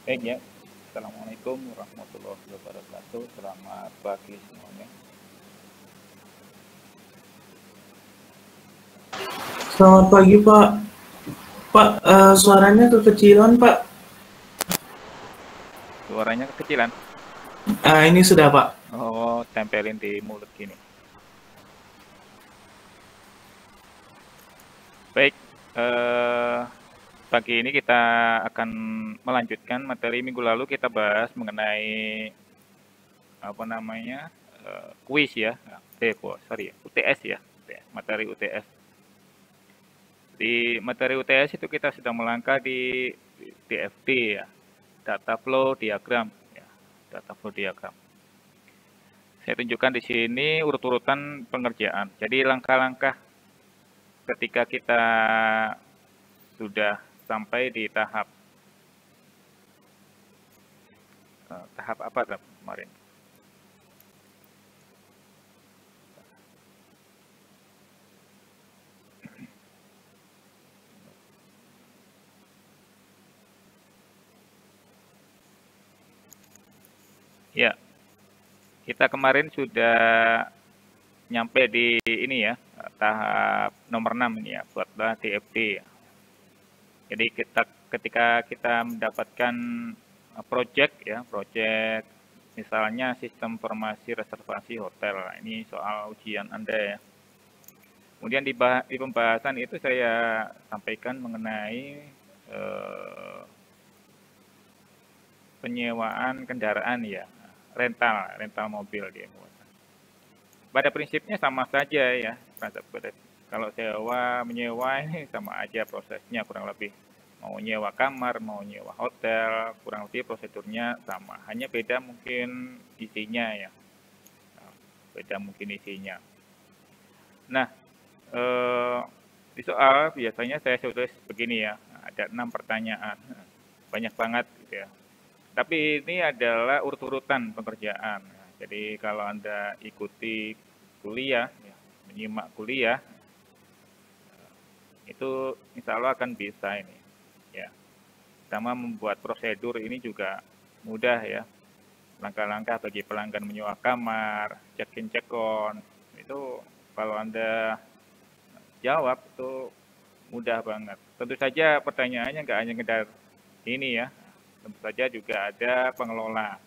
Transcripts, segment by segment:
Baik ya, Assalamualaikum warahmatullahi wabarakatuh. Selamat pagi semuanya. Selamat pagi Pak. Pak, suaranya kekecilan Pak. Suaranya kekecilan. Ini sudah Pak. Oh, tempelin di mulut gini. Baik, pagi ini kita akan melanjutkan materi minggu lalu kita bahas mengenai apa namanya kuis ya. Sorry, UTS ya, materi UTS. Di materi UTS itu kita sudah melangkah di DFD ya, data flow diagram. Ya, data flow diagram. Saya tunjukkan di sini urut-urutan pengerjaan. Jadi langkah-langkah ketika kita sudah sampai di tahap apa kemarin? Ya, kita kemarin sudah nyampe di ini ya, tahap nomor 6 ini ya, buatlah DFD ya. Jadi ketika kita mendapatkan project ya, project misalnya sistem informasi reservasi hotel. Nah, ini soal ujian Anda ya. Kemudian di pembahasan itu saya sampaikan mengenai eh, penyewaan kendaraan ya, rental mobil dia. Pada prinsipnya sama saja ya, kalau sewa menyewa ini sama aja prosesnya kurang lebih. Mau nyewa kamar, mau nyewa hotel, kurang lebih prosedurnya sama. Hanya beda mungkin isinya ya, beda mungkin isinya. Nah, eh, di soal biasanya saya tulis begini ya, ada 6 pertanyaan, banyak banget gitu ya. Tapi ini adalah urut-urutan pekerjaan. Jadi kalau Anda ikuti kuliah, ya, menyimak kuliah, itu insya Allah akan bisa ini. Ya, sama membuat prosedur ini juga mudah ya. Langkah-langkah bagi pelanggan menyewa kamar, check-in, check-on, itu kalau Anda jawab itu mudah banget. Tentu saja pertanyaannya nggak hanya sekedar ini ya, tentu saja juga ada pengelola.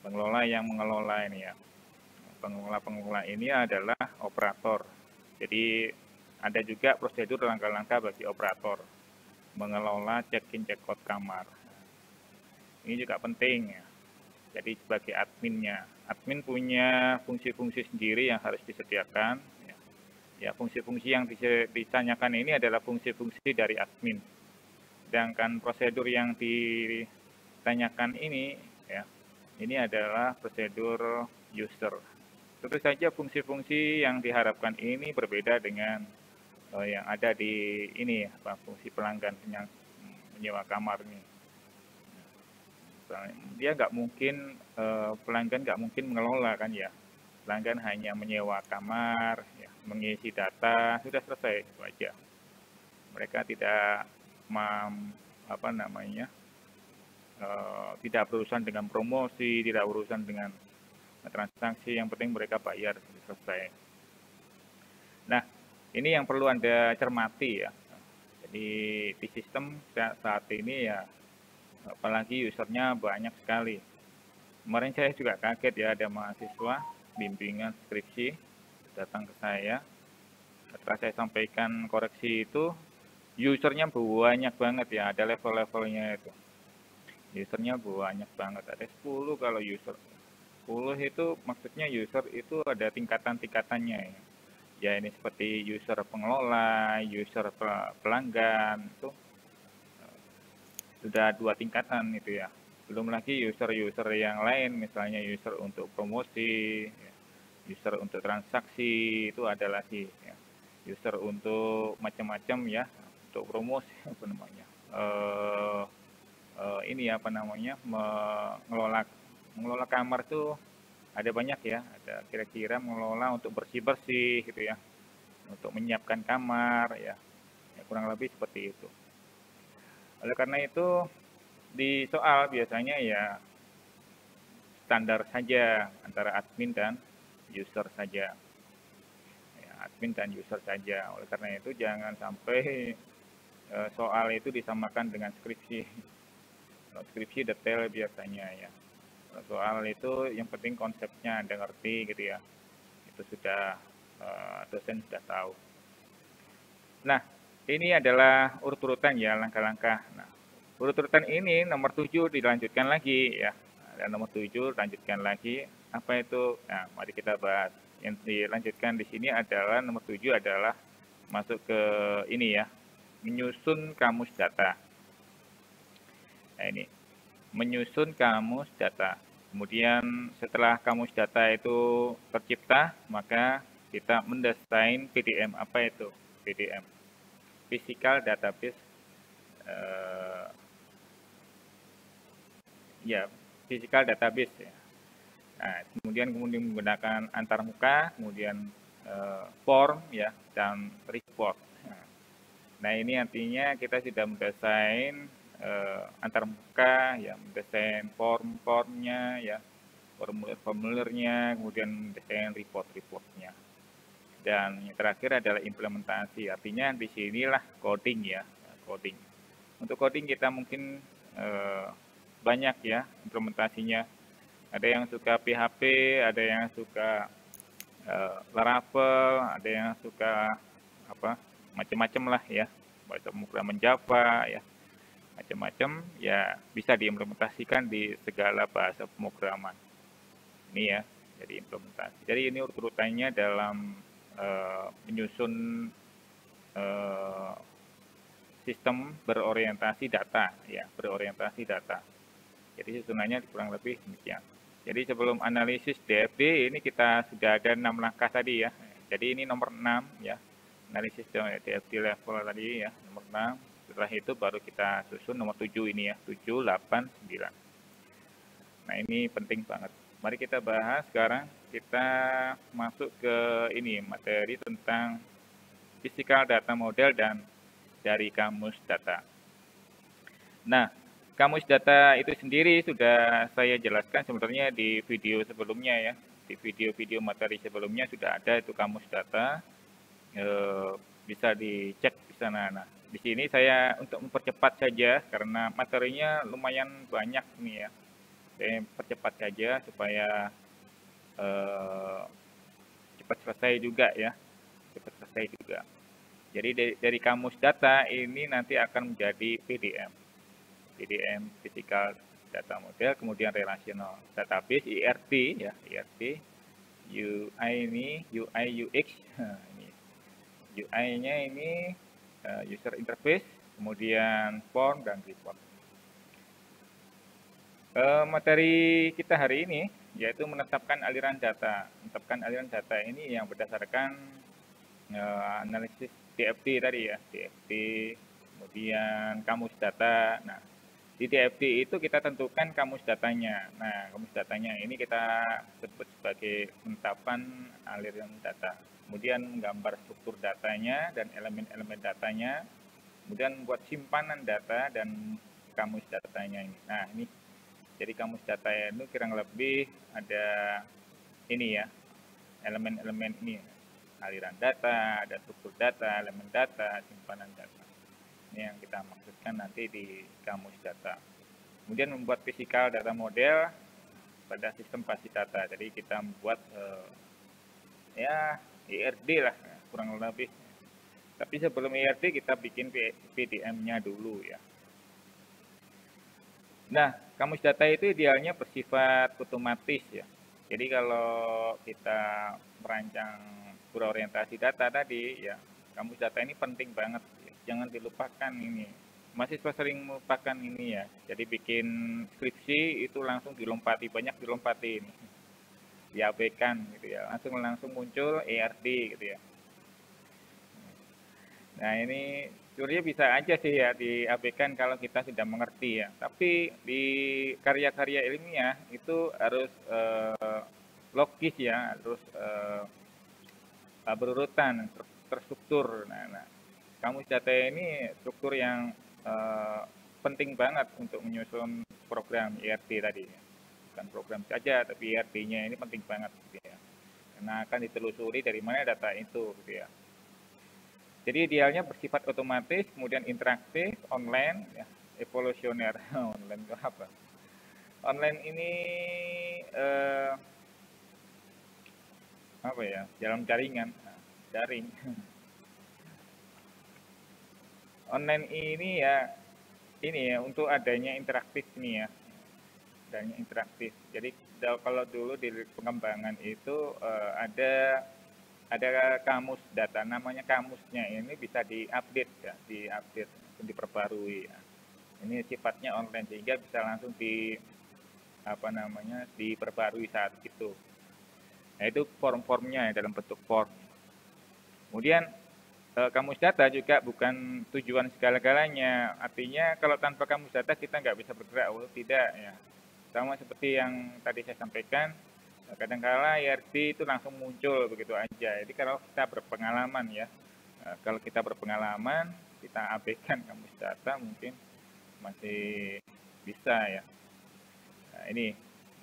Pengelola yang mengelola ini ya. Pengelola-pengelola ini adalah operator. Jadi ada juga prosedur langkah-langkah bagi operator mengelola check-in check-out kamar. Ini juga penting ya. Jadi sebagai adminnya, admin punya fungsi-fungsi sendiri yang harus disediakan. Ya, fungsi-fungsi yang ditanyakan ini adalah fungsi-fungsi dari admin. Sedangkan prosedur yang ditanyakan ini ya, ini adalah prosedur user. Tentu saja fungsi-fungsi yang diharapkan ini berbeda dengan yang ada di ini ya, fungsi pelanggan yang menyewa kamar ini. Dia nggak mungkin pelanggan nggak mungkin mengelola kan ya. Pelanggan hanya menyewa kamar, ya, mengisi data, sudah selesai itu aja. Mereka tidak apa namanya, tidak berurusan dengan promosi, tidak berurusan dengan transaksi, yang penting mereka bayar selesai. Nah, ini yang perlu Anda cermati ya. Jadi di sistem saat ini ya, apalagi usernya banyak sekali. Kemarin saya juga kaget ya, ada mahasiswa bimbingan skripsi datang ke saya. Setelah saya sampaikan koreksi itu, usernya banyak banget ya, ada level-levelnya itu. Usernya banyak banget, ada 10 kalau user. 10 itu maksudnya user itu ada tingkatan-tingkatannya ya. Ya ini seperti user pengelola, user pelanggan, itu sudah 2 tingkatan itu ya. Belum lagi user-user yang lain, misalnya user untuk promosi, ya, user untuk transaksi, itu ada lagi ya. User untuk macam-macam ya, untuk promosi apa namanya, ini apa namanya, mengelola kamar tuh ada banyak ya, ada kira-kira mengelola untuk bersih-bersih gitu ya, untuk menyiapkan kamar ya, ya kurang lebih seperti itu. Oleh karena itu di soal biasanya ya standar saja antara admin dan user saja. Ya, admin dan user saja. Oleh karena itu jangan sampai soal itu disamakan dengan skripsi. Kalau skripsi detail biasanya ya. Kalau soal itu yang penting konsepnya Anda ngerti gitu ya. Itu sudah dosen sudah tahu. Nah, ini adalah urut-urutan ya langkah-langkah. Nah, urut-urutan ini nomor 7 dilanjutkan lagi ya. Dan nomor 7 lanjutkan lagi. Apa itu? Nah, mari kita bahas. Yang dilanjutkan di sini adalah nomor 7 adalah masuk ke ini ya, menyusun kamus data. Nah, ini menyusun kamus data. Kemudian setelah kamus data itu tercipta, maka kita mendesain PDM. Apa itu PDM? Physical Database, ya Physical Database ya. Nah, kemudian menggunakan antarmuka, kemudian form ya, dan report. Nah, ini artinya kita sudah mendesain antarmuka, ya, mendesain form-formnya, ya, formulir-formulirnya, kemudian mendesain report-reportnya. Dan yang terakhir adalah implementasi. Artinya di sinilah coding ya, coding. Untuk coding kita mungkin banyak ya implementasinya. Ada yang suka PHP, ada yang suka Laravel, ada yang suka apa macam-macam lah ya, bahasa pemrograman Java ya, macam-macam ya, bisa diimplementasikan di segala bahasa pemrograman. Ini ya, jadi implementasi. Jadi ini urut-urutannya dalam menyusun sistem berorientasi data ya, berorientasi data. Jadi susunannya kurang lebih demikian. Jadi sebelum analisis DFD ini kita sudah ada 6 langkah tadi ya. Jadi ini nomor 6 ya. Analisis DFD level tadi ya, nomor 6. Setelah itu baru kita susun nomor 7 ini ya, 7, 8, 9. Nah, ini penting banget. Mari kita bahas sekarang. Kita masuk ke ini materi tentang physical data model dan dari kamus data. Nah, kamus data itu sendiri sudah saya jelaskan sebenarnya di video sebelumnya ya. Di video-video materi sebelumnya sudah ada itu kamus data. Bisa dicek di sana. Nah, di sini saya untuk mempercepat saja karena materinya lumayan banyak nih ya. Saya percepat saja supaya cepat selesai juga ya. Cepat selesai juga. Jadi dari kamus data ini nanti akan menjadi PDM. PDM Physical Data Model, kemudian Relational Database IRT ya, IRT, UI ini UI UX, ini UI-nya ini user interface, kemudian form dan report. Materi kita hari ini yaitu menetapkan aliran data. Menetapkan aliran data ini yang berdasarkan analisis DFD tadi ya, DFD, kemudian kamus data. Nah, di DFD itu kita tentukan kamus datanya. Nah, kamus datanya ini kita sebut sebagai penetapan aliran data. Kemudian menggambar struktur datanya dan elemen-elemen datanya. Kemudian membuat simpanan data dan kamus datanya ini. Nah, ini jadi kamus data itu kurang lebih ada ini ya, elemen-elemen ini. Aliran data, ada struktur data, elemen data, simpanan data. Ini yang kita maksudkan nanti di kamus data. Kemudian membuat physical data model pada sistem basis data. Jadi kita membuat ya IRD lah kurang lebih. Tapi sebelum IRD kita bikin PDM-nya dulu ya. Nah, kamus data itu idealnya bersifat otomatis ya. Jadi kalau kita merancang berorientasi data tadi ya, kamus data ini penting banget ya. Jangan dilupakan ini. Mahasiswa sering melupakan ini ya. Jadi bikin skripsi itu langsung dilompati, banyak dilompati ini. Diabaikan gitu ya. Langsung muncul ERD gitu ya. Nah, ini sebenarnya bisa aja sih ya diabaikan kalau kita sudah mengerti ya. Tapi di karya-karya ilmiah itu harus logis ya, harus berurutan, terstruktur. Nah, kamus data ini struktur yang penting banget untuk menyusun program ERT tadi. Bukan program saja, tapi ERT-nya ini penting banget gitu ya. Karena akan ditelusuri dari mana data itu gitu ya. Jadi idealnya bersifat otomatis, kemudian interaktif, online, ya, evolusioner. Online itu apa? Online ini apa ya? Dalam jaringan, daring. Online ini ya, ini ya untuk adanya interaktif nih ya, adanya interaktif. Jadi kalau dulu di pengembangan itu ada kamus data, namanya kamusnya ini bisa diupdate ya, diupdate, diperbarui ya. Ini sifatnya online sehingga bisa langsung diperbarui saat itu. Nah itu form-formnya ya, dalam bentuk form. Kemudian kamus data juga bukan tujuan segala-galanya. Artinya kalau tanpa kamus data kita nggak bisa bergerak. Oh tidak ya. Sama seperti yang tadi saya sampaikan, kadang-kala ERT itu langsung muncul begitu aja. Jadi kalau kita berpengalaman ya, kalau kita berpengalaman, kita abaikan kamus data mungkin masih bisa ya. Nah, ini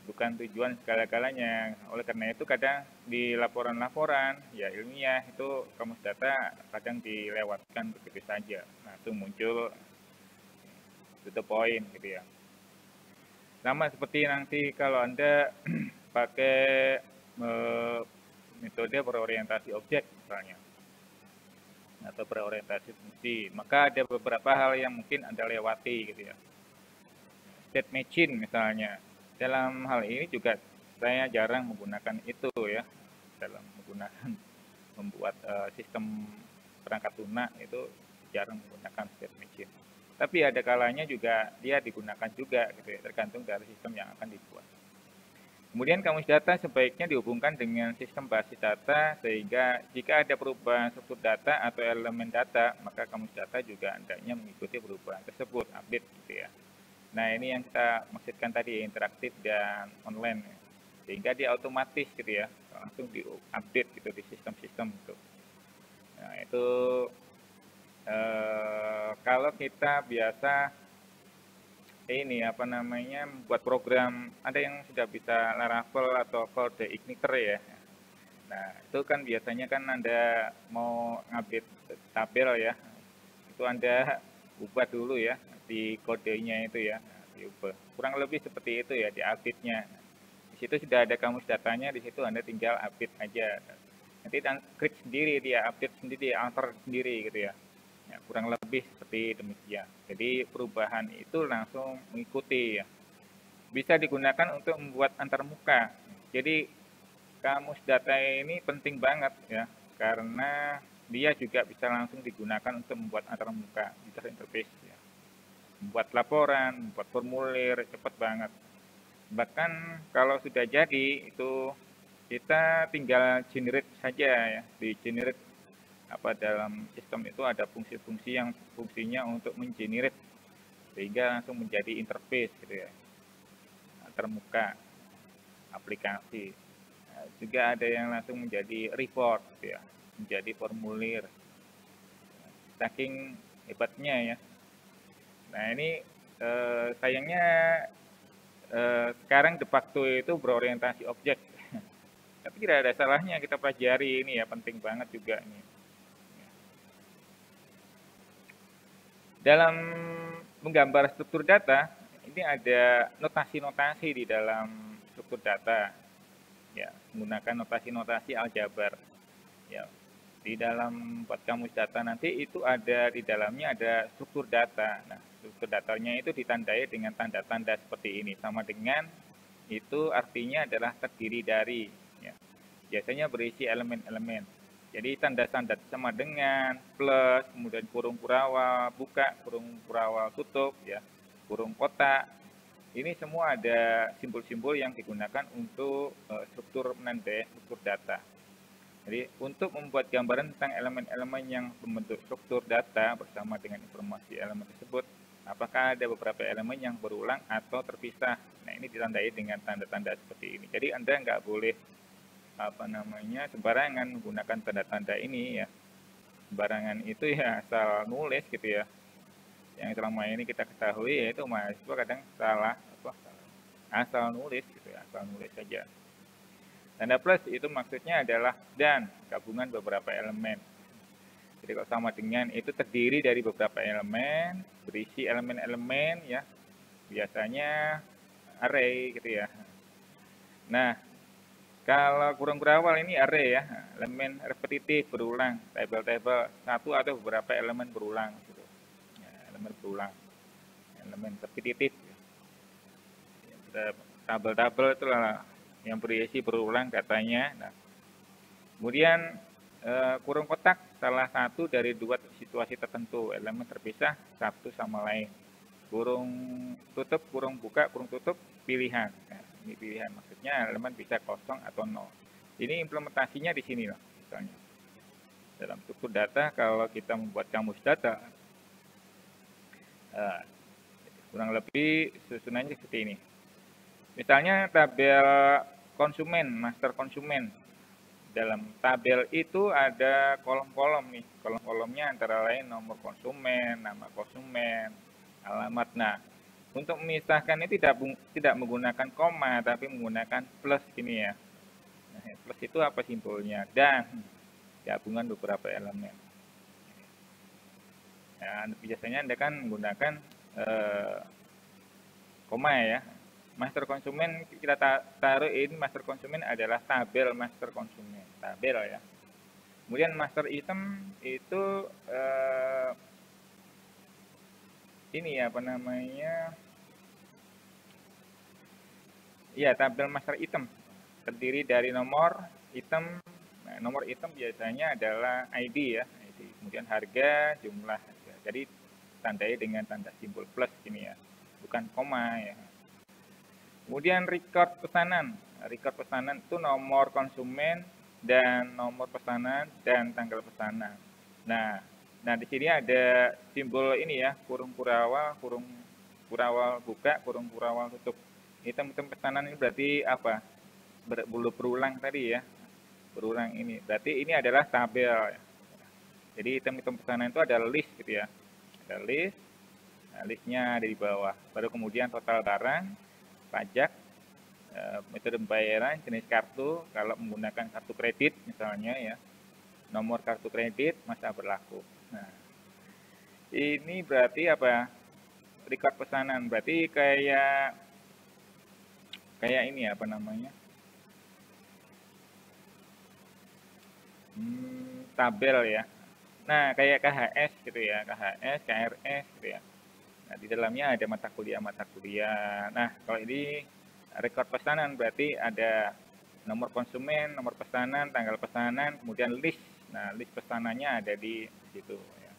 bukan tujuan segala-galanya. Oleh karena itu kadang di laporan-laporan ya ilmiah itu kamus data kadang dilewatkan begitu saja. Nah itu muncul to the point gitu ya. Sama seperti nanti kalau Anda pakai metode berorientasi objek misalnya atau berorientasi fungsi, maka ada beberapa hal yang mungkin Anda lewati gitu ya. State machine misalnya. Dalam hal ini juga saya jarang menggunakan itu ya, dalam membuat sistem perangkat lunak itu jarang menggunakan state machine. Tapi ada kalanya juga dia digunakan juga gitu ya, tergantung dari sistem yang akan dibuat. Kemudian kamus data sebaiknya dihubungkan dengan sistem basis data sehingga jika ada perubahan struktur data atau elemen data, maka kamus data juga hendaknya mengikuti perubahan tersebut, update gitu ya. Nah ini yang kita maksudkan tadi, interaktif dan online, sehingga dia otomatis gitu ya, langsung di-update gitu di sistem-sistem gitu. Nah itu kalau kita biasa ini membuat program, ada yang sudah bisa Laravel atau Code Igniter ya. Nah itu kan biasanya kan Anda mau ngupdate tabel ya, itu Anda ubah dulu ya di kodenya itu ya, diubah. Kurang lebih seperti itu ya di update-nya. Di situ sudah ada kamus datanya, di situ Anda tinggal update aja. Nanti create sendiri dia, update sendiri, alter sendiri gitu ya. Ya, kurang lebih seperti demikian. Jadi perubahan itu langsung mengikuti ya. Bisa digunakan untuk membuat antarmuka. Jadi kamus data ini penting banget ya, karena dia juga bisa langsung digunakan untuk membuat antarmuka, user interface ya. Membuat laporan, membuat formulir, cepat banget. Bahkan kalau sudah jadi itu kita tinggal generate saja ya, di generate dalam sistem itu ada fungsi-fungsi yang fungsinya untuk mengenerate sehingga langsung menjadi interface gitu ya, antarmuka aplikasi. Nah, juga ada yang langsung menjadi report gitu ya, menjadi formulir. Saking hebatnya ya. Nah ini sayangnya sekarang de facto itu berorientasi objek. Tapi tidak ada salahnya kita pelajari ini ya, penting banget juga ini. Dalam menggambar struktur data, ini ada notasi-notasi di dalam struktur data. Ya, menggunakan notasi-notasi aljabar. Ya, di dalam buat kamus data nanti itu ada di dalamnya ada struktur data. Nah, struktur datanya itu ditandai dengan tanda-tanda seperti ini, sama dengan itu artinya adalah terdiri dari ya. Biasanya berisi elemen-elemen. Jadi tanda-tanda sama dengan plus, kemudian kurung kurawal buka, kurung kurawal tutup ya, kurung kotak. Ini semua ada simbol-simbol yang digunakan untuk struktur menandai struktur data. Jadi untuk membuat gambaran tentang elemen-elemen yang membentuk struktur data bersama dengan informasi elemen tersebut, apakah ada beberapa elemen yang berulang atau terpisah. Nah ini ditandai dengan tanda-tanda seperti ini. Jadi Anda nggak boleh sembarangan menggunakan tanda-tanda ini ya. Sembarangan itu ya asal nulis gitu ya. yang selama ini kita ketahui, yaitu mahasiswa kadang salah asal nulis gitu ya, asal nulis saja. Tanda plus itu maksudnya adalah dan gabungan beberapa elemen. Jadi kalau sama dengan itu terdiri dari beberapa elemen, berisi elemen-elemen ya, biasanya array gitu ya. Nah, kalau kurung kurawal ini array ya, elemen repetitif berulang, tabel-tabel satu atau beberapa elemen berulang gitu. Ya, elemen berulang, elemen repetitif. Tabel-tabel itulah yang berisi berulang katanya. Nah, kemudian kurung kotak salah satu dari dua situasi tertentu, elemen terpisah satu sama lain. Kurung tutup, kurung buka, kurung tutup, pilihan. Nah, ini pilihan, maksudnya elemen bisa kosong atau nol. Ini implementasinya di sini lah, misalnya. Dalam struktur data, kalau kita membuat kamus data, kurang lebih susunannya seperti ini. Misalnya tabel konsumen, master konsumen. Dalam tabel itu ada kolom-kolom nih. Kolom-kolomnya antara lain nomor konsumen, nama konsumen, alamat. Nah, untuk memisahkan ini tidak menggunakan koma, tapi menggunakan plus gini ya. Nah, plus itu apa simbolnya? Dan gabungan beberapa elemen. Nah, biasanya Anda kan menggunakan koma ya. Master konsumen kita taruh ini master konsumen adalah tabel master konsumen, tabel ya. Kemudian master item itu ini ya apa namanya? Iya, tabel master item terdiri dari nomor item. Nah, nomor item biasanya adalah ID ya, ID. Kemudian harga, jumlah harga. Jadi tandai dengan tanda simbol plus gini ya, bukan koma ya. Kemudian record pesanan. Record pesanan itu nomor konsumen dan nomor pesanan dan tanggal pesanan. Nah di sini ada simbol ini ya, kurung kurawal buka, kurung kurawal tutup. Item-item pesanan ini berarti apa? Berulang tadi ya, berulang ini. Berarti ini adalah tabel. Jadi item-item pesanan itu ada list gitu ya, ada list. Nah, listnya ada di bawah. Baru kemudian total barang, pajak, metode pembayaran, jenis kartu, kalau menggunakan kartu kredit misalnya ya, nomor kartu kredit, masa berlaku. Nah, ini berarti apa? Record pesanan, berarti kayak ini apa namanya? Tabel ya. Nah, kayak KHS gitu ya, KHS, KRS gitu ya. Nah, di dalamnya ada mata kuliah. Nah, kalau ini rekod pesanan berarti ada nomor konsumen, nomor pesanan, tanggal pesanan, kemudian list. Nah, list pesanannya ada di situ. Ya.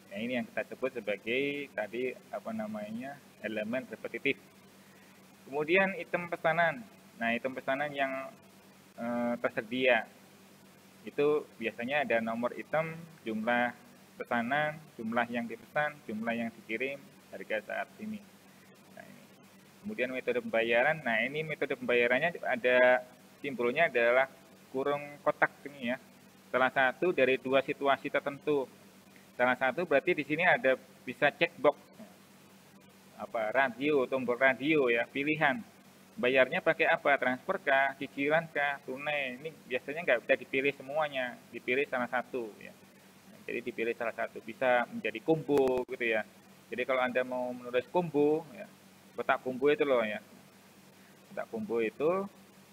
Nah, ini yang kita sebut sebagai tadi apa namanya elemen repetitif. Kemudian item pesanan. Nah, item pesanan yang tersedia itu biasanya ada nomor item, jumlah pesanan, jumlah yang dipesan, jumlah yang dikirim, harga saat ini. Nah, ini. Kemudian metode pembayaran. Nah, ini metode pembayarannya ada simbolnya adalah kurung kotak ini ya. Salah satu dari dua situasi tertentu. Salah satu berarti di sini ada bisa checkbox apa radio, tombol radio ya, pilihan. Bayarnya pakai apa? Transfer kah, cicilan kah, tunai. Ini biasanya nggak bisa dipilih semuanya, dipilih salah satu ya. Jadi dipilih salah satu, bisa menjadi combo gitu ya. Jadi kalau Anda mau menulis combo ya, kotak combo itu loh ya. Kotak combo itu,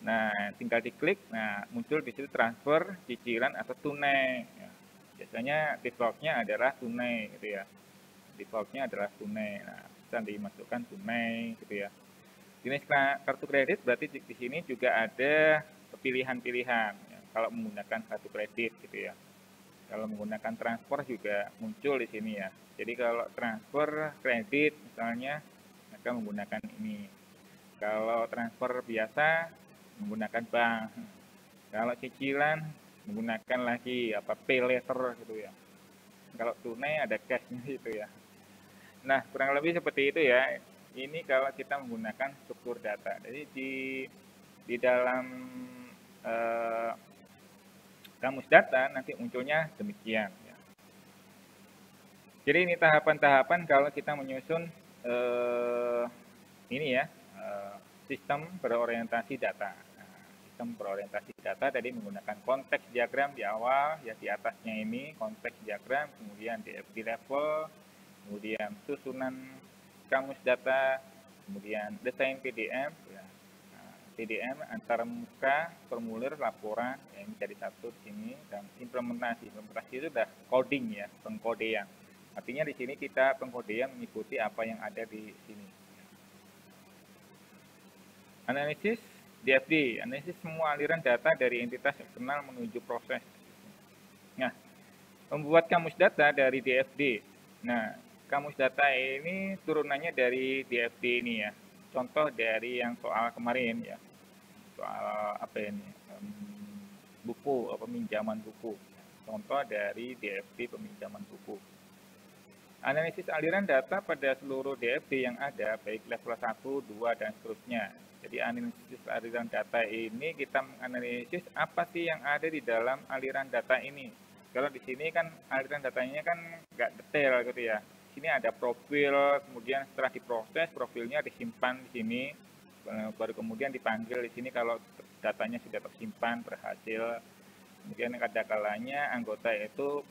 nah tinggal diklik, nah muncul di situ transfer, cicilan atau tunai. Ya. Biasanya defaultnya adalah tunai gitu ya. Defaultnya adalah tunai. Nah, bisa dimasukkan tunai gitu ya. Jenis kartu kredit berarti di sini juga ada pilihan-pilihan ya, kalau menggunakan kartu kredit gitu ya. Kalau menggunakan transfer juga muncul di sini ya. Jadi kalau transfer kredit misalnya maka menggunakan ini. Kalau transfer biasa menggunakan bank. Kalau cicilan menggunakan lagi apa pay letter gitu ya. Kalau tunai ada cashnya gitu ya. Nah kurang lebih seperti itu ya. Ini kalau kita menggunakan struktur data. Jadi di dalam kamus data nanti munculnya demikian. Ya. Jadi ini tahapan-tahapan kalau kita menyusun ini ya, sistem berorientasi data. Nah, sistem berorientasi data tadi menggunakan konteks diagram di awal, ya di atasnya ini konteks diagram, kemudian DFD level, kemudian susunan kamus data, kemudian desain PDM, ya. Nah, PDM antara muka, formulir, laporan, ya ini jadi satu di sini, dan implementasi. Implementasi itu sudah coding ya, pengkodean. Artinya di sini kita pengkodean mengikuti apa yang ada di sini. Analisis DFD, analisis semua aliran data dari entitas eksternal menuju proses. Nah, membuat kamus data dari DFD. Nah, kamus data ini turunannya dari DFD ini ya. Contoh dari yang soal kemarin ya. Soal apa ini? Buku, peminjaman buku. Contoh dari DFD peminjaman buku. Analisis aliran data pada seluruh DFD yang ada, baik level 1, 2, dan seterusnya. Jadi analisis aliran data ini kita menganalisis apa sih yang ada di dalam aliran data ini. Kalau di sini kan aliran datanya kan nggak detail gitu ya. Di sini ada profil, kemudian setelah diproses profilnya disimpan di sini, baru kemudian dipanggil di sini kalau datanya sudah tersimpan berhasil. Kemudian kadang-kalanya anggota itu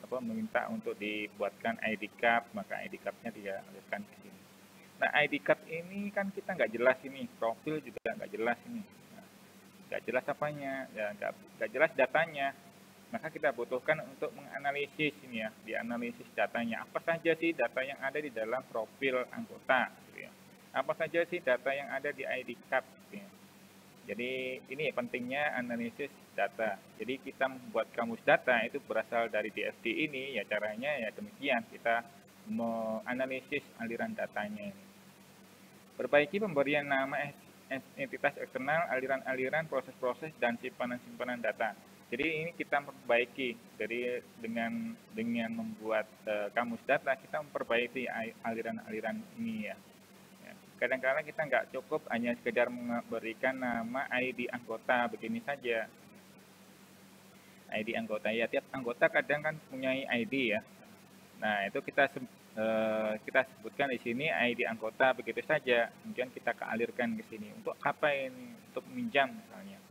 meminta untuk dibuatkan ID card, maka ID card-nya dia alirkan ke sini. Nah, ID card ini kan kita nggak jelas ini, profil juga nggak jelas ini. Nah, nggak jelas apanya, ya nggak jelas datanya. Maka kita butuhkan untuk menganalisis ini ya, dianalisis datanya. Apa saja sih data yang ada di dalam profil anggota? Gitu ya. Apa saja sih data yang ada di ID card? Gitu ya. Jadi ini pentingnya analisis data. Jadi kita membuat kamus data itu berasal dari DFD ini, ya caranya ya demikian. Kita menganalisis aliran datanya ini. Perbaiki pemberian nama entitas eksternal, aliran-aliran, proses-proses, dan simpanan-simpanan data. Jadi ini kita memperbaiki dengan membuat kamus data, kita memperbaiki aliran-aliran ini ya. Kadang-kadang kita nggak cukup hanya sekedar memberikan nama ID anggota begini saja. ID anggota ya, tiap anggota kadang kan punya ID ya. Nah itu kita sebutkan di sini ID anggota begitu saja. Kemudian kita kealirkan ke sini. Untuk apa ini? Untuk meminjam misalnya.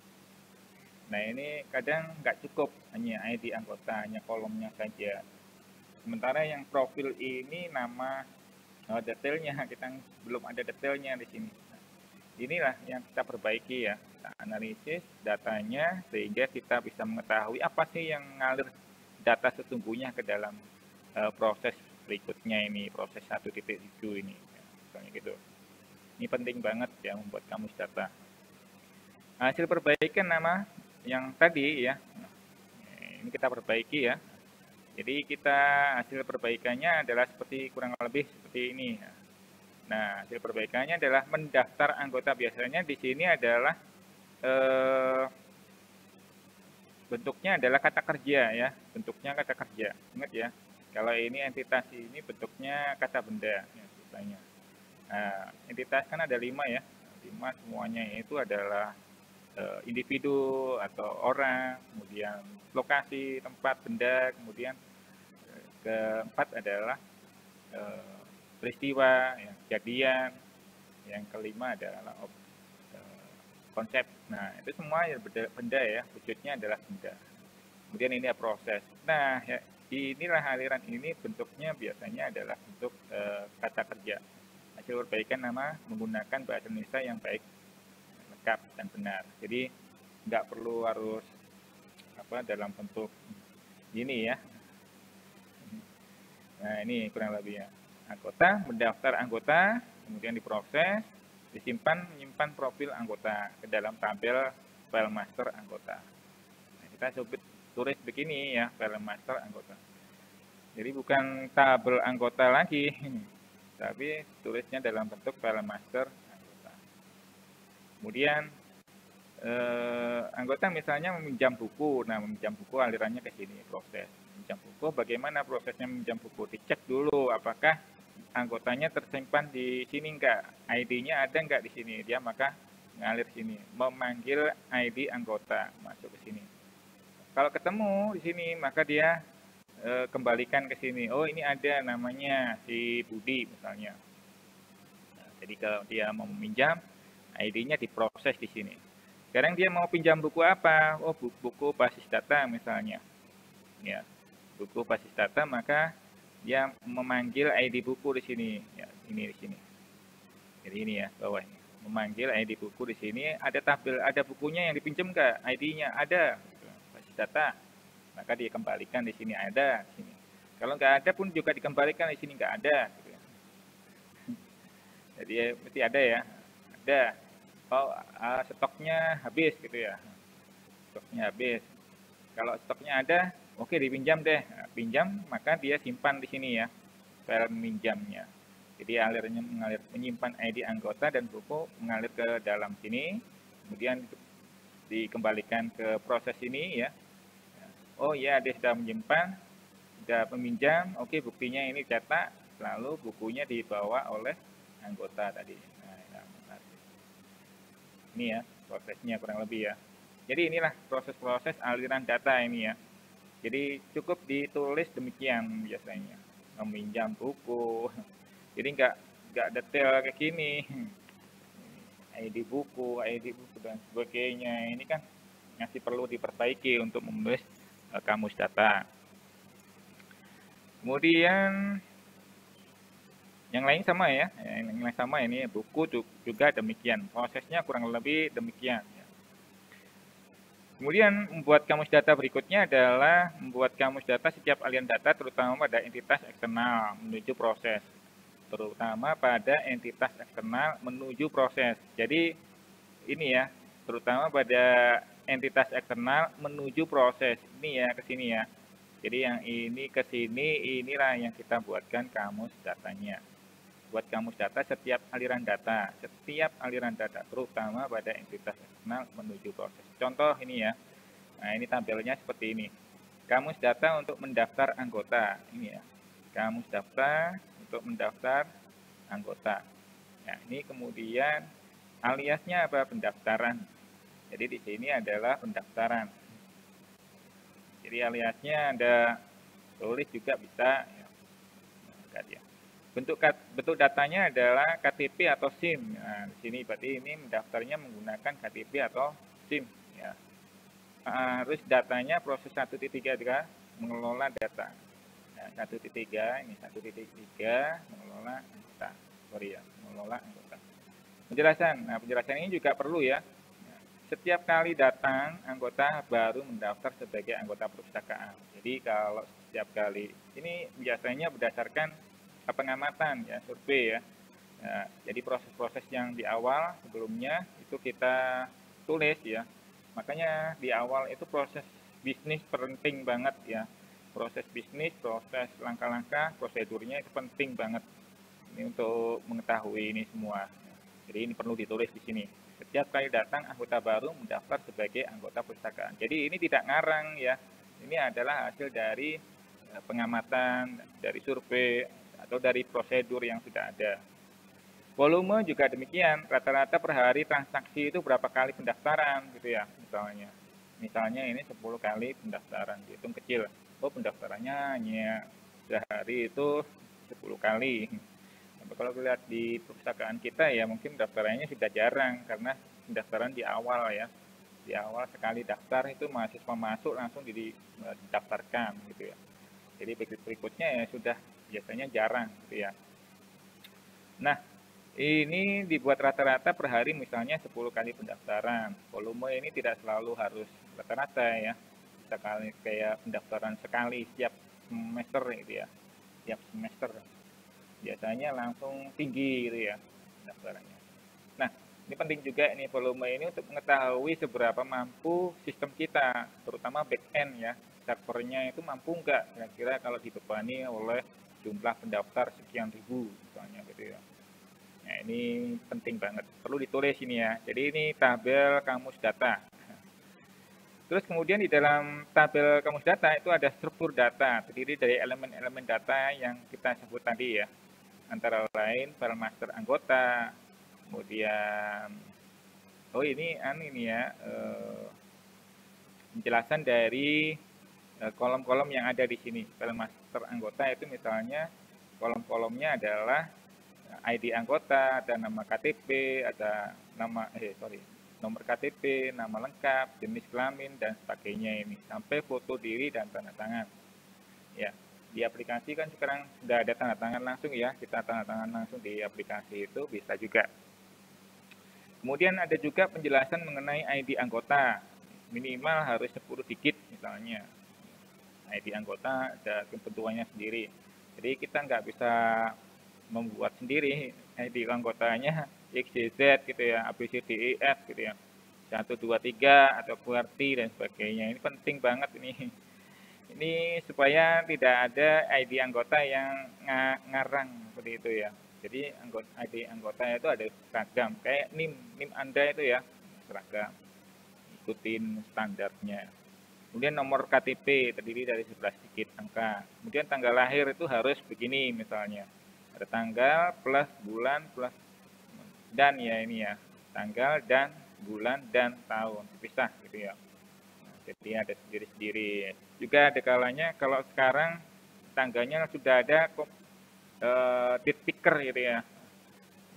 Nah ini kadang nggak cukup hanya ID anggota, hanya kolomnya saja. Sementara yang profil ini nama detailnya, kita belum ada detailnya di sini. Nah, inilah yang kita perbaiki ya, kita analisis datanya sehingga kita bisa mengetahui apa sih yang ngalir data sesungguhnya ke dalam proses berikutnya ini, proses 1.7 ini, ya, misalnya gitu. Ini penting banget ya membuat kamus data. Hasil perbaikan nama yang tadi ya, ini kita perbaiki ya. Jadi kita hasil perbaikannya adalah kurang lebih seperti ini. Nah, hasil perbaikannya adalah mendaftar anggota. Biasanya di sini adalah bentuknya adalah kata kerja ya, bentuknya kata kerja. Ingat ya, kalau ini entitas ini bentuknya kata benda ya, biasanya. Nah, entitas kan ada 5 ya, 5 semuanya itu adalah individu atau orang, kemudian lokasi, tempat, benda, kemudian keempat adalah peristiwa, ya, kejadian, yang kelima adalah konsep. Nah itu semua ya benda ya, wujudnya adalah benda. Kemudian ini ada proses. Nah ya, inilah aliran ini bentuknya biasanya adalah bentuk kata kerja. Hasil perbaikan nama menggunakan bahasa Indonesia yang baik, lengkap dan benar. Jadi nggak perlu harus dalam bentuk ini ya. Nah ini kurang lebihnya. Anggota, mendaftar anggota, kemudian diproses, menyimpan profil anggota ke dalam tabel file master anggota. Nah, kita tulis begini ya, file master anggota. Jadi bukan tabel anggota lagi, tapi tulisnya dalam bentuk file master anggota. Kemudian anggota misalnya meminjam buku. Nah, meminjam buku alirannya ke sini, proses. Meminjam buku, bagaimana prosesnya meminjam buku? Dicek dulu apakah anggotanya tersimpan di sini enggak, ID-nya ada enggak di sini. Dia maka ngalir sini, memanggil ID anggota masuk ke sini. Kalau ketemu di sini, maka dia kembalikan ke sini. Oh, ini ada namanya si Budi misalnya. Nah, jadi kalau dia mau meminjam, ID-nya diproses di sini. Sekarang dia mau pinjam buku apa? Oh, buku basis data misalnya. Ya, buku basis data, maka dia memanggil ID buku di sini. Ya, ini di sini. Jadi ini ya, bawah ini. Memanggil ID buku di sini, ada tabel, ada bukunya yang dipinjam nggak? ID-nya ada, gitu. Basis data. Maka dikembalikan di sini ada, di sini. Kalau nggak ada pun juga dikembalikan di sini nggak ada. Gitu. Jadi mesti ada ya, ada. Oh, stoknya habis gitu ya, stoknya habis. Kalau stoknya ada, oke dipinjam deh. Nah, pinjam, maka dia simpan di sini ya, file minjamnya. Jadi alirnya menyimpan ID anggota dan buku mengalir ke dalam sini, kemudian dikembalikan ke proses ini ya. Oh ya, dia sudah menyimpan, sudah meminjam, oke buktinya ini cetak, lalu bukunya dibawa oleh anggota tadi. Nah, ini ya prosesnya kurang lebih ya. Jadi inilah proses-proses aliran data ini ya. Jadi cukup ditulis demikian biasanya, meminjam buku. Jadi nggak detail kayak gini. ID buku dan sebagainya. Ini kan masih perlu diperbaiki untuk menulis kamus data. Kemudian yang lain sama ya, yang lain sama ini buku juga demikian. Prosesnya kurang lebih demikian. Kemudian membuat kamus data berikutnya adalah membuat kamus data setiap aliran data terutama pada entitas eksternal menuju proses. Terutama pada entitas eksternal menuju proses. Jadi ini ya, terutama pada entitas eksternal menuju proses. Ini ya ke sini ya. Jadi yang ini ke sini, inilah yang kita buatkan kamus datanya. Buat kamus data setiap aliran data, terutama pada entitas eksternal menuju proses. Contoh ini ya, nah ini tampilnya seperti ini. Kamus data untuk mendaftar anggota, ini ya. Kamus data untuk mendaftar anggota. Nah ini kemudian aliasnya apa? Pendaftaran. Jadi di sini adalah pendaftaran. Jadi aliasnya ada tulis juga bisa. Ya. Bentuk datanya adalah KTP atau SIM. Nah, di sini berarti ini mendaftarnya menggunakan KTP atau SIM. Ya. Harus datanya proses 1.3 mengelola data. Nah, 1.3 ini 1.3 mengelola anggota. Mengelola anggota. Penjelasan. Nah, penjelasan ini juga perlu ya. Setiap kali datang, anggota baru mendaftar sebagai anggota perpustakaan. Jadi kalau setiap kali, ini biasanya berdasarkan pengamatan ya, survei ya. Nah, jadi proses-proses yang di awal sebelumnya itu kita tulis ya. Makanya di awal itu proses bisnis penting banget ya. Proses bisnis, proses langkah-langkah, prosedurnya itu penting banget. Ini untuk mengetahui ini semua. Jadi ini perlu ditulis di sini. Setiap kali datang anggota baru mendaftar sebagai anggota perpustakaan. Jadi ini tidak ngarang ya. Ini adalah hasil dari pengamatan, dari survei, atau dari prosedur yang sudah ada. Volume juga demikian, rata-rata per hari transaksi itu berapa kali pendaftaran gitu ya, misalnya. Misalnya ini 10 kali pendaftaran, dihitung kecil. Oh pendaftarannya hanya sehari itu 10 kali. Tapi kalau lihat di perpustakaan kita ya mungkin pendaftarannya sudah jarang, karena pendaftaran di awal ya. Di awal sekali daftar itu mahasiswa masuk langsung didaftarkan gitu ya. Jadi berikutnya ya sudah biasanya jarang gitu ya. Nah, ini dibuat rata-rata per hari misalnya 10 kali pendaftaran. Volume ini tidak selalu harus rata-rata ya. Sekali kayak pendaftaran sekali setiap semester gitu ya. Setiap semester. Biasanya langsung tinggi gitu ya pendaftarannya. Nah, ini penting juga ini volume ini untuk mengetahui seberapa mampu sistem kita, terutama back end ya. Servernya itu mampu nggak kira-kira kalau dibebani oleh jumlah pendaftar sekian ribu misalnya gitu ya. Nah ini penting banget, perlu ditulis ini ya. Jadi ini tabel kamus data. Terus kemudian di dalam tabel kamus data itu ada struktur data, terdiri dari elemen-elemen data yang kita sebut tadi ya. Antara lain file master anggota, kemudian oh ini ya penjelasan dari kolom-kolom yang ada di sini. File master anggota itu misalnya kolom-kolomnya adalah ID anggota, ada nama KTP, ada nomor KTP, nama lengkap, jenis kelamin dan sebagainya ini, sampai foto diri dan tanda tangan. Ya, di aplikasi kan sekarang sudah ada tanda tangan langsung ya, kita tanda tangan langsung di aplikasi itu bisa juga. Kemudian ada juga penjelasan mengenai ID anggota, minimal harus 10 digit misalnya. ID anggota ada ketentuannya sendiri. Jadi kita nggak bisa membuat sendiri ID anggotanya XYZ gitu ya, ABCDEF gitu ya, 1, 2, 3 atau QWERTY dan sebagainya. Ini penting banget ini. Ini supaya tidak ada ID anggota yang ngarang seperti itu ya. Jadi ID anggota itu ada seragam, kayak NIM Anda itu ya, seragam. Ikutin standarnya. Kemudian nomor KTP terdiri dari 11 digit angka. Kemudian tanggal lahir itu harus begini misalnya. Ada tanggal plus bulan plus dan ya ini ya. Tanggal dan bulan dan tahun. Dipisah gitu ya. Nah, jadi ada sendiri-sendiri. Juga ada kalanya kalau sekarang tanggalnya sudah ada date picker gitu ya.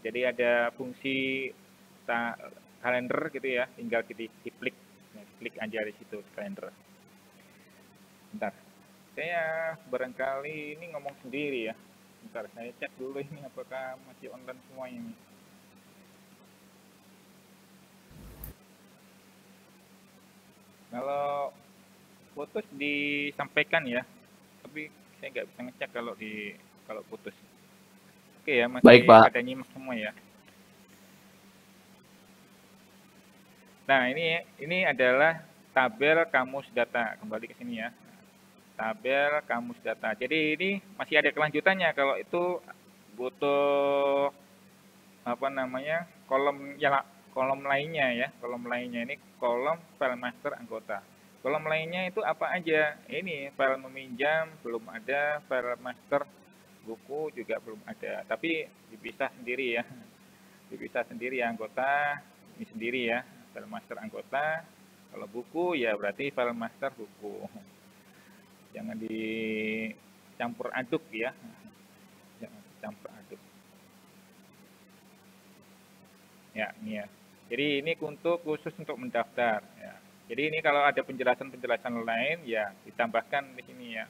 Jadi ada fungsi kalender gitu ya. Tinggal diklik. Klik aja di situ kalender. Bentar, saya barangkali ini ngomong sendiri ya. Bentar, saya cek dulu ini apakah masih online semua ini. Kalau putus disampaikan ya, tapi saya nggak bisa ngecek kalau putus. Oke ya, masih Baik, Pak. ada nyimak semua ya. Nah, ini adalah tabel kamus data. Kembali ke sini ya. Tabel kamus data. Jadi ini masih ada kelanjutannya. Kalau itu butuh kolom lainnya ya. Kolom lainnya ini kolom file master anggota. Kolom lainnya itu apa aja? Ini file meminjam belum ada, file master buku juga belum ada. Tapi dipisah sendiri ya. Dipisah sendiri ya anggota ini sendiri ya. File master anggota, kalau buku ya berarti file master buku. Jangan dicampur aduk ya. Jangan dicampur aduk. Ya, ini ya. Jadi ini khusus untuk mendaftar ya. Jadi ini kalau ada penjelasan-penjelasan lain ya ditambahkan di sini ya.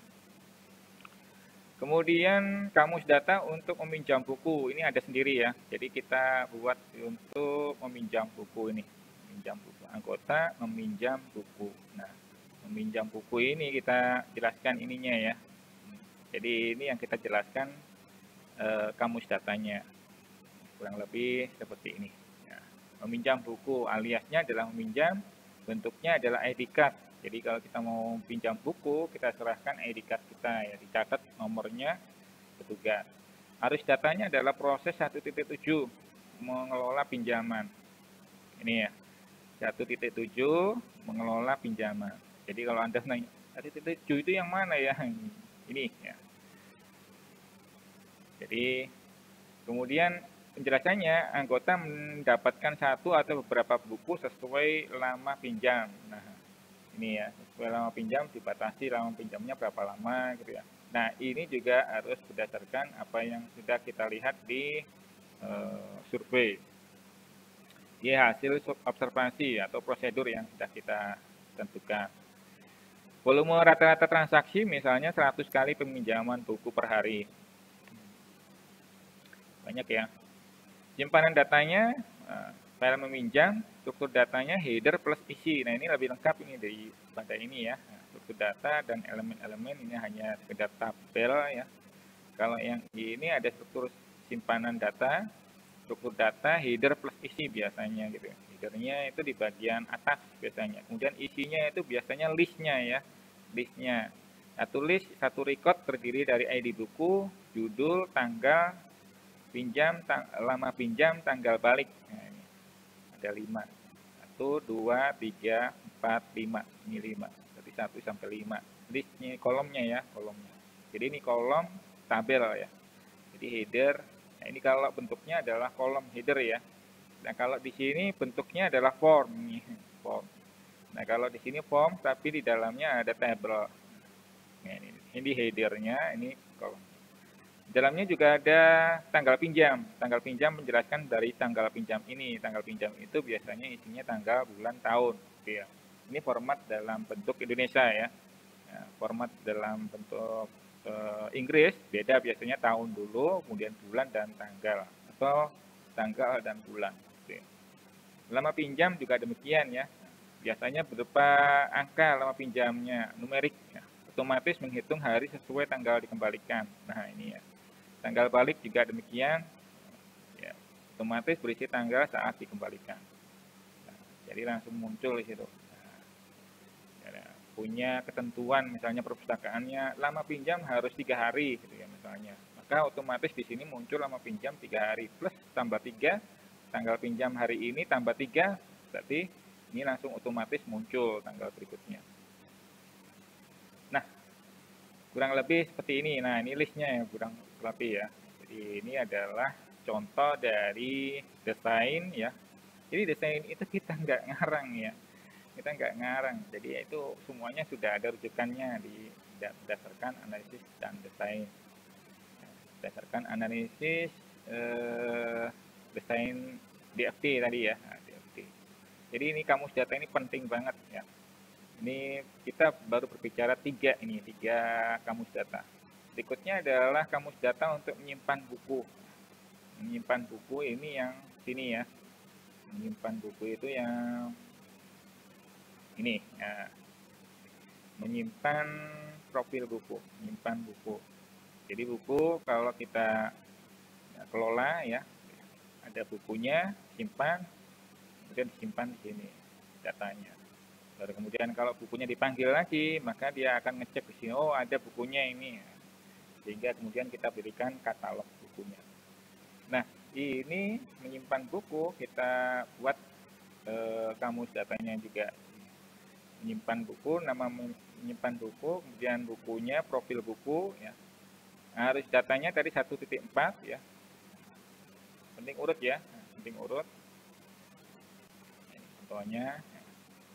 Kemudian kamus data untuk meminjam buku ini ada sendiri ya. Jadi kita buat untuk meminjam buku ini. Meminjam buku anggota, meminjam buku. Nah, meminjam buku ini kita jelaskan ininya ya. Jadi ini yang kita jelaskan kamus datanya. Kurang lebih seperti ini. Ya. Meminjam buku aliasnya adalah meminjam, bentuknya adalah ID card. Jadi kalau kita mau pinjam buku, kita serahkan ID card kita ya, dicatat nomornya petugas. Arus datanya adalah proses 1.7 mengelola pinjaman. Ini ya. 1.7 mengelola pinjaman. Jadi kalau Anda nanya 1.7 itu yang mana ya? Ini ya. Jadi kemudian penjelasannya anggota mendapatkan satu atau beberapa buku sesuai lama pinjam. Nah, ini ya, sesuai lama pinjam dibatasi lama pinjamnya berapa lama gitu ya. Nah, ini juga harus berdasarkan apa yang sudah kita lihat di survei. Ini hasil observasi atau prosedur yang sudah kita tentukan. Volume rata-rata transaksi misalnya 100 kali peminjaman buku per hari. Banyak ya. Simpanan datanya, file meminjam, struktur datanya header plus isi. Nah ini lebih lengkap ini daripada ini ya. Struktur data dan elemen-elemen ini hanya sekedar tabel ya. Kalau yang ini ada struktur simpanan data, struktur data, header plus isi biasanya gitu. Headernya itu di bagian atas biasanya. Kemudian isinya itu biasanya listnya ya. Listnya. Satu list, satu record terdiri dari ID buku, judul, tanggal, pinjam, lama pinjam, tanggal balik. Nah, ini ada 5. 1, 2, 3, 4, 5. Ini 5. Dari 1 sampai 5. Listnya, kolomnya ya, kolomnya. Jadi ini kolom tabel ya. Jadi header. Nah, ini kalau bentuknya adalah kolom header ya. Nah, kalau di sini bentuknya adalah form nih, form. Nah, kalau di sini form tapi di dalamnya ada tabel. Nah, ini headernya, ini kolom. Dalamnya juga ada tanggal pinjam. Tanggal pinjam menjelaskan dari tanggal pinjam ini. Tanggal pinjam itu biasanya isinya tanggal, bulan, tahun. Gitu ya. Ini format dalam bentuk Indonesia ya. Ya, format dalam bentuk Inggris beda, biasanya tahun dulu, kemudian bulan dan tanggal, atau tanggal dan bulan. Gitu ya. Lama pinjam juga demikian ya. Biasanya berupa angka lama pinjamnya, numerik. Ya. Otomatis menghitung hari sesuai tanggal dikembalikan. Nah ini ya. Tanggal balik juga demikian, ya, otomatis berisi tanggal saat dikembalikan. Nah, jadi langsung muncul di situ. Nah, ya, punya ketentuan misalnya perpustakaannya lama pinjam harus 3 hari, gitu ya misalnya. Maka otomatis di sini muncul lama pinjam 3 hari plus tambah 3, tanggal pinjam hari ini tambah 3, berarti ini langsung otomatis muncul tanggal berikutnya. Nah, kurang lebih seperti ini. Nah, ini listnya ya, kurang lebih ya. Jadi ini adalah contoh dari desain ya. Jadi desain itu kita nggak ngarang ya. Kita nggak ngarang. Jadi itu semuanya sudah ada rujukannya berdasarkan analisis dan desain. Berdasarkan analisis desain DFT tadi ya. Nah, DFT. Jadi ini kamus data ini penting banget ya. Ini kita baru berbicara tiga kamus data. Berikutnya adalah kamus data untuk menyimpan buku. Menyimpan buku ini yang sini ya. Menyimpan buku itu yang ini. Ya. Menyimpan profil buku. Menyimpan buku. Jadi buku kalau kita kelola ya, ada bukunya, simpan, kemudian disimpan di sini datanya. Lalu kemudian kalau bukunya dipanggil lagi, maka dia akan ngecek di sini, oh ada bukunya ini. Sehingga kemudian kita berikan katalog bukunya. Nah, ini menyimpan buku, kita buat kamus datanya juga. Menyimpan buku, nama menyimpan buku, kemudian bukunya, profil buku, ya. Harus datanya tadi 1.4 ya. Penting urut ya, penting urut. Ini contohnya,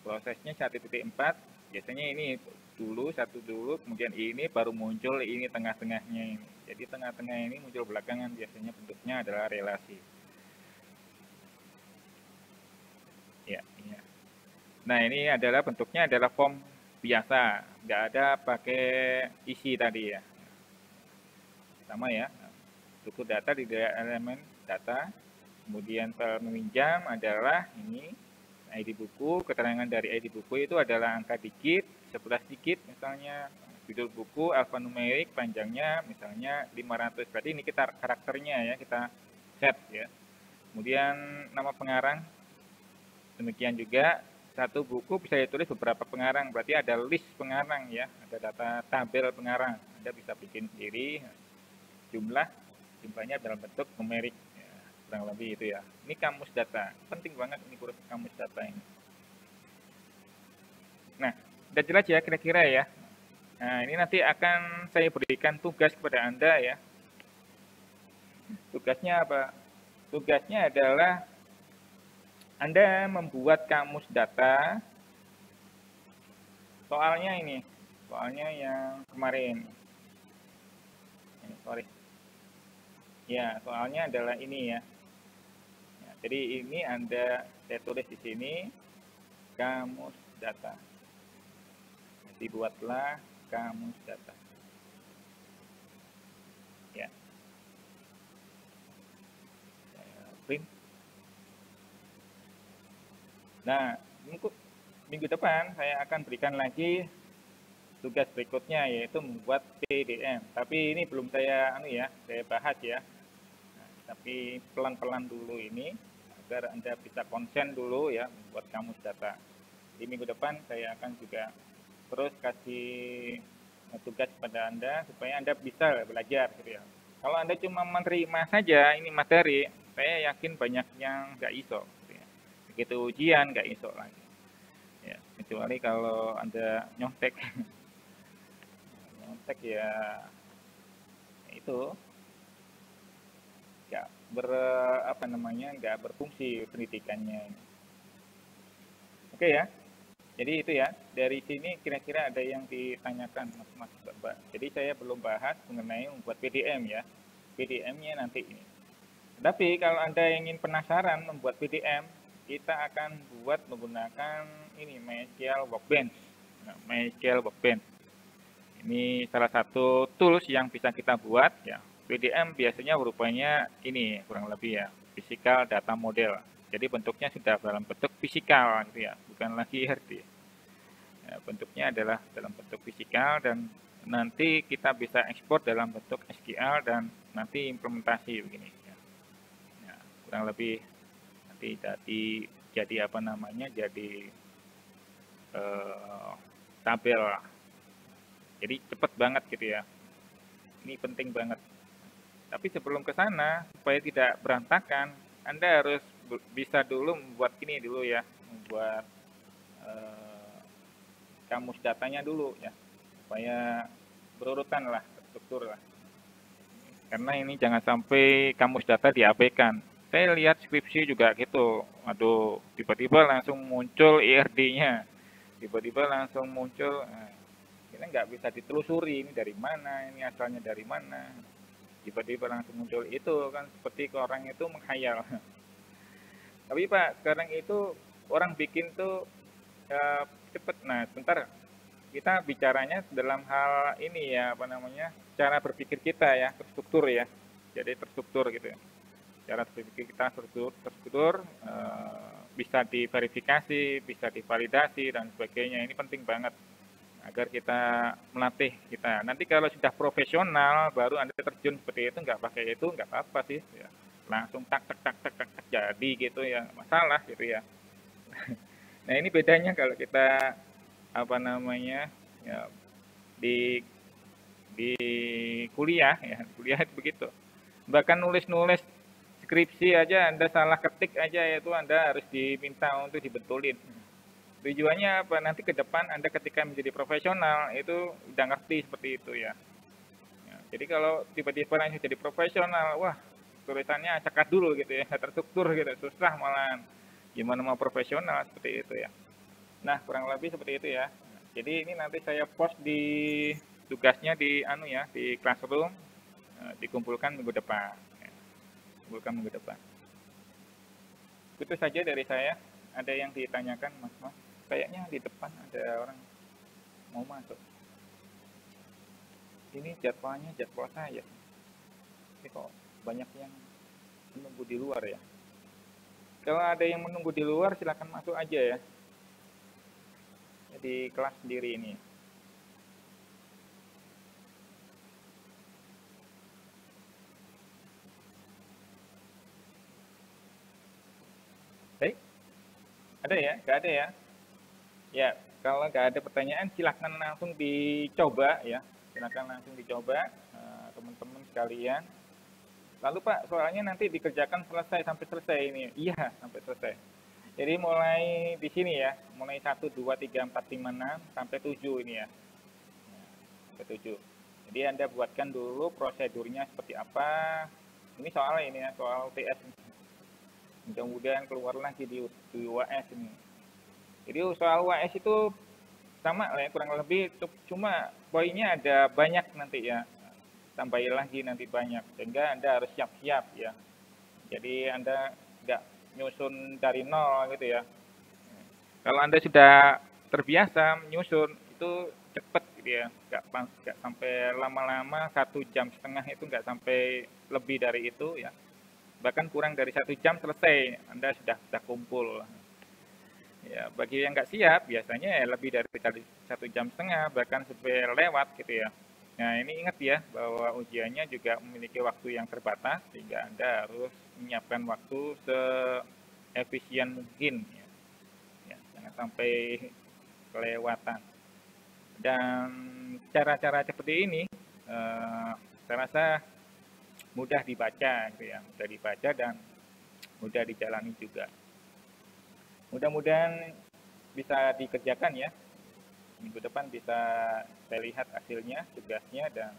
prosesnya 1.4, biasanya ini dulu, satu dulu, kemudian ini baru muncul ini tengah-tengahnya ini. Jadi tengah-tengah ini muncul belakangan, biasanya bentuknya adalah relasi. Ya, ya. Nah ini adalah bentuknya adalah form biasa, nggak ada pakai isi tadi ya. Sama ya, struktur data di elemen data, kemudian meminjam adalah ini ID buku, keterangan dari ID buku itu adalah angka digit, 11 digit misalnya, judul buku, alfanumerik, panjangnya misalnya 500, berarti ini kita karakternya ya, kita set ya. Kemudian nama pengarang, demikian juga satu buku bisa ditulis beberapa pengarang, berarti ada list pengarang ya, ada data tabel pengarang, Anda bisa bikin sendiri, jumlahnya dalam bentuk numerik. Kurang lebih itu ya. Ini kamus data, penting banget ini kamus data ini. Nah, udah jelas ya kira-kira ya. Nah, ini nanti akan saya berikan tugas kepada Anda ya. Tugasnya apa? Tugasnya adalah Anda membuat kamus data. Soalnya ini, soalnya yang kemarin. Sorry. Ya, soalnya adalah ini ya. Jadi ini saya tulis di sini kamus data. Dibuatlah kamus data. Ya. Saya print. Nah, minggu depan saya akan berikan lagi tugas berikutnya, yaitu membuat PDM. Tapi ini belum saya bahas ya. Nah, tapi pelan-pelan dulu ini agar Anda bisa konsen dulu ya membuat kamus data. Di minggu depan saya akan juga terus kasih tugas pada Anda supaya Anda bisa belajar gitu ya. Kalau Anda cuma menerima saja ini materi, saya yakin banyak yang nggak iso. Gitu ya. Begitu ujian nggak iso lagi. Ya, kecuali kalau Anda nyontek, nyontek ya itu nggak berfungsi pendidikannya. Oke ya. Jadi itu ya, dari sini kira-kira ada yang ditanyakan Mas Mbak. Jadi saya belum bahas mengenai membuat PDM ya. PDM-nya nanti ini. Tapi kalau Anda ingin penasaran membuat PDM, kita akan buat menggunakan ini MySQL Workbench. Nah, MySQL Workbench. Ini salah satu tools yang bisa kita buat ya. PDM biasanya rupanya ini kurang lebih ya, physical data model. Jadi bentuknya sudah dalam bentuk fisikal gitu ya, bukan lagi IRD. Ya, bentuknya adalah dalam bentuk fisikal dan nanti kita bisa ekspor dalam bentuk SQL dan nanti implementasi begini. Ya, kurang lebih nanti jadi apa namanya jadi tabel. Jadi cepat banget gitu ya. Ini penting banget. Tapi sebelum ke sana supaya tidak berantakan, Anda harus bisa dulu membuat ini dulu ya, membuat kamus datanya dulu ya, supaya berurutan lah, terstruktur lah. Karena ini jangan sampai kamus data diabaikan. Saya lihat skripsi juga gitu, aduh tiba-tiba langsung muncul IRD-nya, tiba-tiba langsung muncul, kita nggak bisa ditelusuri ini dari mana, ini asalnya dari mana, tiba-tiba langsung muncul itu kan seperti orang itu menghayal. Tapi Pak, sekarang itu orang bikin tuh cepet. Nah, sebentar kita bicaranya dalam hal ini ya, apa namanya, cara berpikir kita ya, terstruktur ya. Jadi terstruktur gitu ya. Cara berpikir kita terstruktur, bisa diverifikasi, bisa divalidasi dan sebagainya. Ini penting banget agar kita melatih kita. Nanti kalau sudah profesional, baru Anda terjun seperti itu, nggak pakai itu, nggak apa-apa sih. Ya. Langsung tak tak tak tak tak, tak jadi gitu ya, masalah gitu ya. Nah ini bedanya kalau kita apa namanya ya, di di kuliah ya, kuliah itu begitu. Bahkan nulis-nulis skripsi aja Anda salah ketik aja itu Anda harus diminta untuk dibetulin. Tujuannya apa? Nanti ke depan Anda ketika menjadi profesional itu udah ngerti seperti itu ya. Ya, jadi kalau tiba-tiba langsung jadi profesional, wah tulisannya cekat dulu gitu ya, terstruktur gitu, susah malahan. Gimana mau profesional seperti itu ya. Nah kurang lebih seperti itu ya. Jadi ini nanti saya post di tugasnya di anu ya, di classroom, dikumpulkan minggu depan. Ya, kumpulkan minggu depan. Itu saja dari saya. Ada yang ditanyakan Mas? Kayaknya di depan ada orang mau masuk. Ini jadwalnya jadwal saya. Ini kok banyak yang menunggu di luar ya. Kalau ada yang menunggu di luar silakan masuk aja ya. Di kelas sendiri ini. Baik, ada ya? Gak ada ya? Ya, kalau nggak ada pertanyaan silakan langsung dicoba ya. Silakan langsung dicoba teman-teman sekalian. Lalu Pak, soalnya nanti dikerjakan sampai selesai ini. Iya, sampai selesai. Jadi mulai di sini ya, mulai 1, 2, 3, 4, 5, 6, sampai 7 ini ya. Sampai 7. Jadi Anda buatkan dulu prosedurnya seperti apa. Ini soal ini ya, soal TS. Mudah-mudahan keluar lagi di UAS ini. Jadi soal UAS itu sama lah ya, kurang lebih, cuma poinnya ada banyak nanti ya. Tambahin lagi nanti banyak, sehingga Anda harus siap-siap ya. Jadi Anda nggak nyusun dari nol gitu ya. Kalau Anda sudah terbiasa menyusun, itu cepet gitu ya, nggak sampai lama-lama 1,5 jam itu, nggak sampai lebih dari itu ya. Bahkan kurang dari 1 jam selesai, Anda sudah kumpul. Ya, bagi yang nggak siap, biasanya ya lebih dari 1,5 jam, bahkan sampai lewat gitu ya. Nah, ini ingat ya, bahwa ujiannya juga memiliki waktu yang terbatas, sehingga Anda harus menyiapkan waktu seefisien mungkin. Ya, jangan sampai kelewatan. Dan cara-cara seperti ini, saya rasa mudah dibaca, gitu ya, mudah dibaca dan mudah dijalani juga. Mudah-mudahan bisa dikerjakan ya. Minggu depan bisa saya lihat hasilnya, tugasnya, dan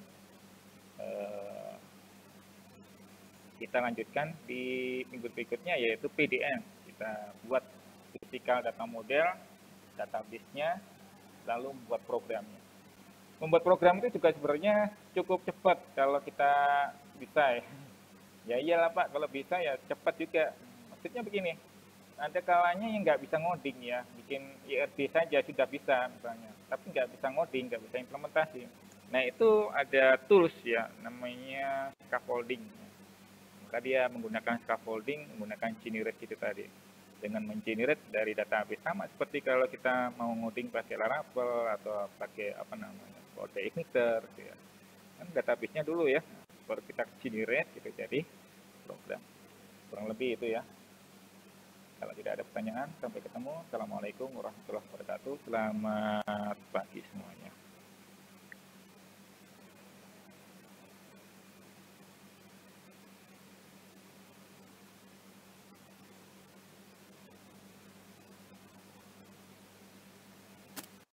kita lanjutkan di minggu berikutnya yaitu PDM. Kita buat physical data model database-nya, lalu membuat programnya. Membuat program itu juga sebenarnya cukup cepat kalau kita bisa ya. Ya iyalah Pak, kalau bisa ya cepat juga. Maksudnya begini, ada kalanya yang nggak bisa ngoding ya, bikin IRB saja sudah bisa misalnya, tapi nggak bisa ngoding, nggak bisa implementasi. Nah itu ada tools ya, namanya scaffolding. Maka dia menggunakan scaffolding, menggunakan generate itu tadi. Dengan mengenerate dari database sama seperti kalau kita mau ngoding pakai Laravel atau pakai apa namanya kode igniter, gitu ya. Kan database-nya dulu ya, baru kita generate gitu jadi program. Kurang lebih itu ya. Kalau tidak ada pertanyaan, sampai ketemu. Assalamualaikum warahmatullahi wabarakatuh. Selamat pagi semuanya.